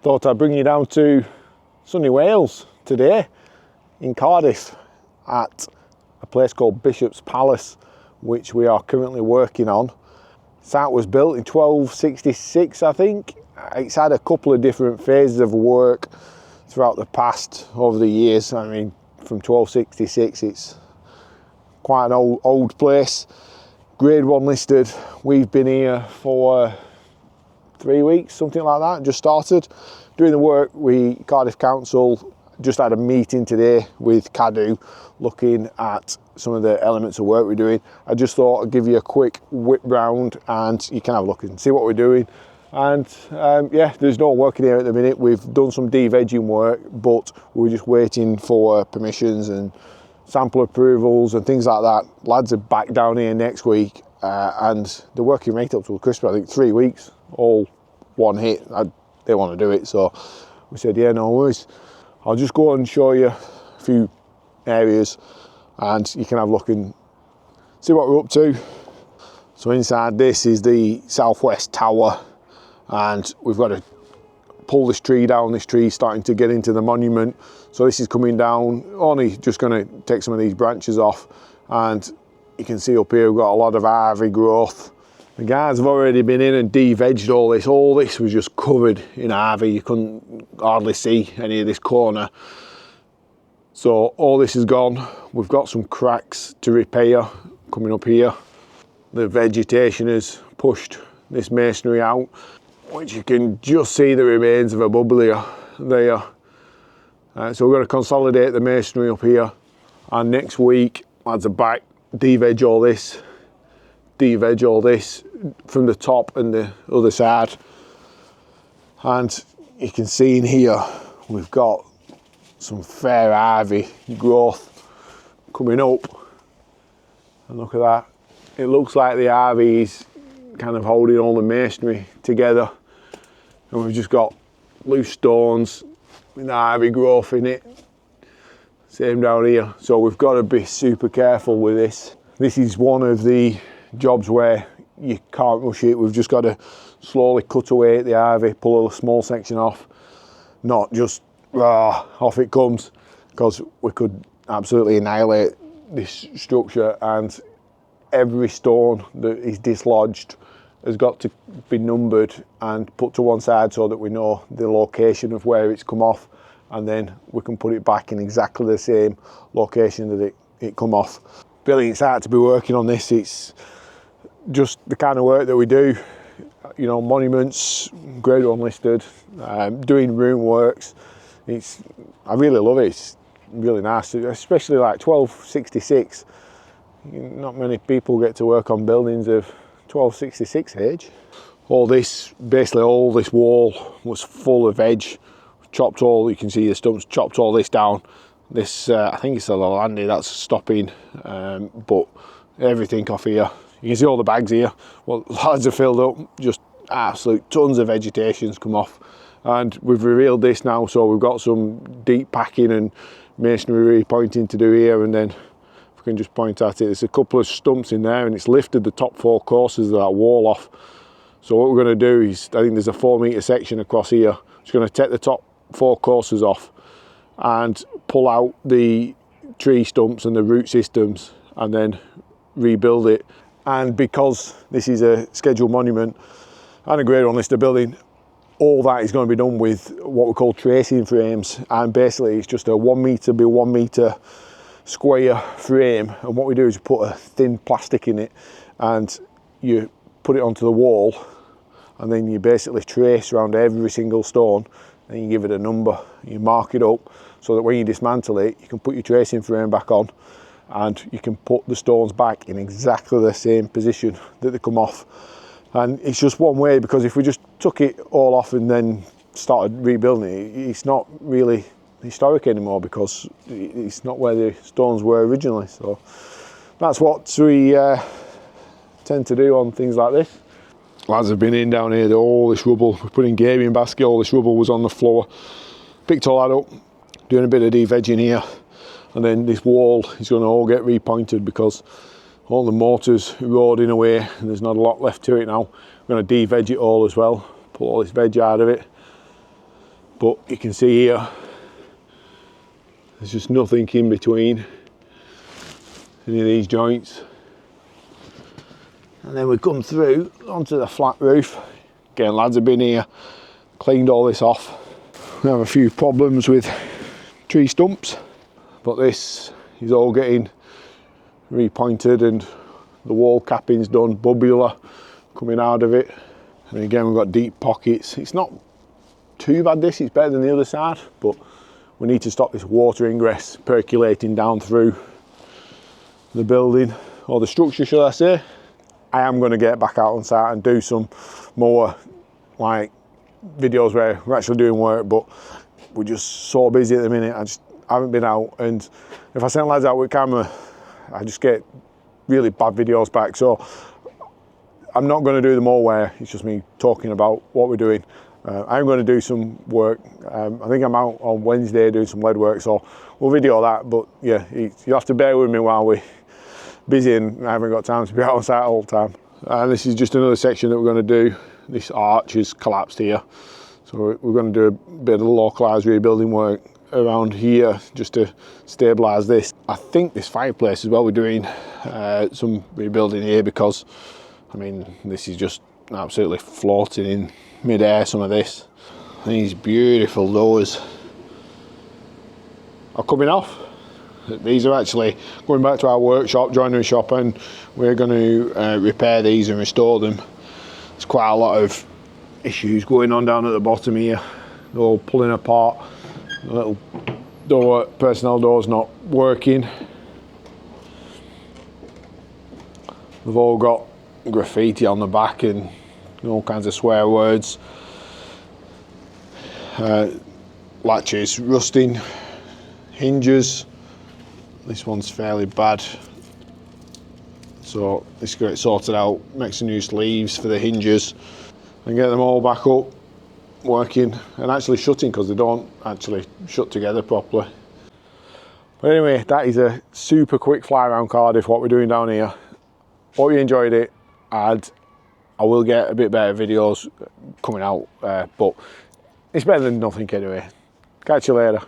Thought I'd bring you down to sunny Wales today in Cardiff at a place called Bishop's Palace, which we are currently working on. Site was built in 1266, I think. It's had a couple of different phases of work throughout the past, over the years. I mean, from 1266, it's quite an old place. Grade 1 listed. We've been here for 3 weeks, something like that, just started doing the work. Cardiff Council just had a meeting today with CADU looking at some of the elements of work we're doing. I just thought I'd give you a quick whip round and you can have a look and see what we're doing. And yeah, there's no work in here at the minute. We've done some de-vegging work, but we're just waiting for permissions and sample approvals and things like that. Lads are back down here next week and they're working right up till Christmas. I think 3 weeks, all one hit. They want to do it, so we said, yeah, no worries. I'll just go and show you a few areas and you can have a look and see what we're up to. So inside this is the southwest tower, and we've got to pull this tree down. This tree starting to get into the monument, so this is coming down. Only just going to take some of these branches off, and you can see up here we've got a lot of ivy growth. The guys have already been in and de-vegged all this. All this was just covered in ivy. You couldn't hardly see any of this corner. So all this is gone. We've got some cracks to repair coming up here. The vegetation has pushed this masonry out, which you can just see the remains of a bubble here, there. So we're going to consolidate the masonry up here. And next week, lads are back, de-veg all this from the top and the other side. And you can see in here we've got some fair ivy growth coming up, and look at that. It looks like the ivy is kind of holding all the masonry together, and we've just got loose stones with ivy growth in it. Same down here. So we've got to be super careful with this. This is one of the jobs where you can't rush it. We've just got to slowly cut away at the ivy, pull a small section off, not just off it comes, because we could absolutely annihilate this structure, and every stone that is dislodged has got to be numbered and put to one side so that we know the location of where it's come off, and then we can put it back in exactly the same location that it come off. Brilliant site to be working on this. It's just the kind of work that we do, you know, monuments, grade 1 listed, doing room works. I really love it. It's really nice, especially like 1266. Not many people get to work on buildings of 1266 age. Basically all this wall was full of veg. Chopped all, you can see the stumps, chopped all this down. This, I think it's a landing that's stopping, but everything off here. You can see all the bags here. Well, lads are filled up, just absolute tons of vegetation's come off. And we've revealed this now, so we've got some deep packing and masonry repointing to do here, and then if we can just point at it, there's a couple of stumps in there and it's lifted the top 4 courses of that wall off. So what we're going to do is, I think there's a 4 metre section across here. Just going to take the top 4 courses off and pull out the tree stumps and the root systems and then rebuild it. And because this is a scheduled monument and a grade 1 listed building, all that is going to be done with what we call tracing frames, and basically it's just a 1 metre by 1 metre square frame, and what we do is put a thin plastic in it and you put it onto the wall, and then you basically trace around every single stone and you give it a number, you mark it up so that when you dismantle it you can put your tracing frame back on and you can put the stones back in exactly the same position that they come off. And it's just one way, because if we just took it all off and then started rebuilding it, it's not really historic anymore, because it's not where the stones were originally. So that's what we tend to do on things like this. Lads have been in down here, all this rubble, we put in gaming basket, all this rubble was on the floor. Picked all that up, doing a bit of de-vegging here, and then this wall is going to all get repointed because all the mortar's eroding away and there's not a lot left to it now. We're going to de-veg it all as well, pull all this veg out of it, But you can see here, there's just nothing in between any of these joints. And then we come through onto the flat roof. Again, lads have been here, cleaned all this off. We have a few problems with tree stumps, but this is all getting repointed and the wall capping's done, bubbler coming out of it. And again, we've got deep pockets. It's not too bad this, it's better than the other side, but we need to stop this water ingress percolating down through the building, or the structure should I say. I am going to get back out on site and do some more like videos where we're actually doing work, but we're just so busy at the minute. I just haven't been out, and if I send lads out with camera, I just get really bad videos back. So I'm not going to do them all where it's just me talking about what we're doing. I'm going to do some work. I think I'm out on Wednesday doing some lead work, so we'll video that. But yeah, you have to bear with me while we're busy and I haven't got time to be out on site all the time. And this is just another section that we're going to do. This arch has collapsed here, so we're going to do a bit of localised rebuilding work around here just to stabilise this. I think this fireplace as well, we're doing some rebuilding here, because I mean this is just absolutely floating in mid-air, some of this. These beautiful doors are coming off. These are actually going back to our workshop, joinery shop, and we're going to repair these and restore them. There's quite a lot of issues going on down at the bottom here. They're all pulling apart. The little door, personnel door's not working. They've all got graffiti on the back and all kinds of swear words. Latches rusting, hinges. This one's fairly bad, so this will get sorted out, make some new sleeves for the hinges and get them all back up working and actually shutting, because they don't actually shut together properly. But anyway, that is a super quick fly around Cardiff, what we're doing down here. Hope you enjoyed it, and I will get a bit better videos coming out, but it's better than nothing anyway. Catch you later.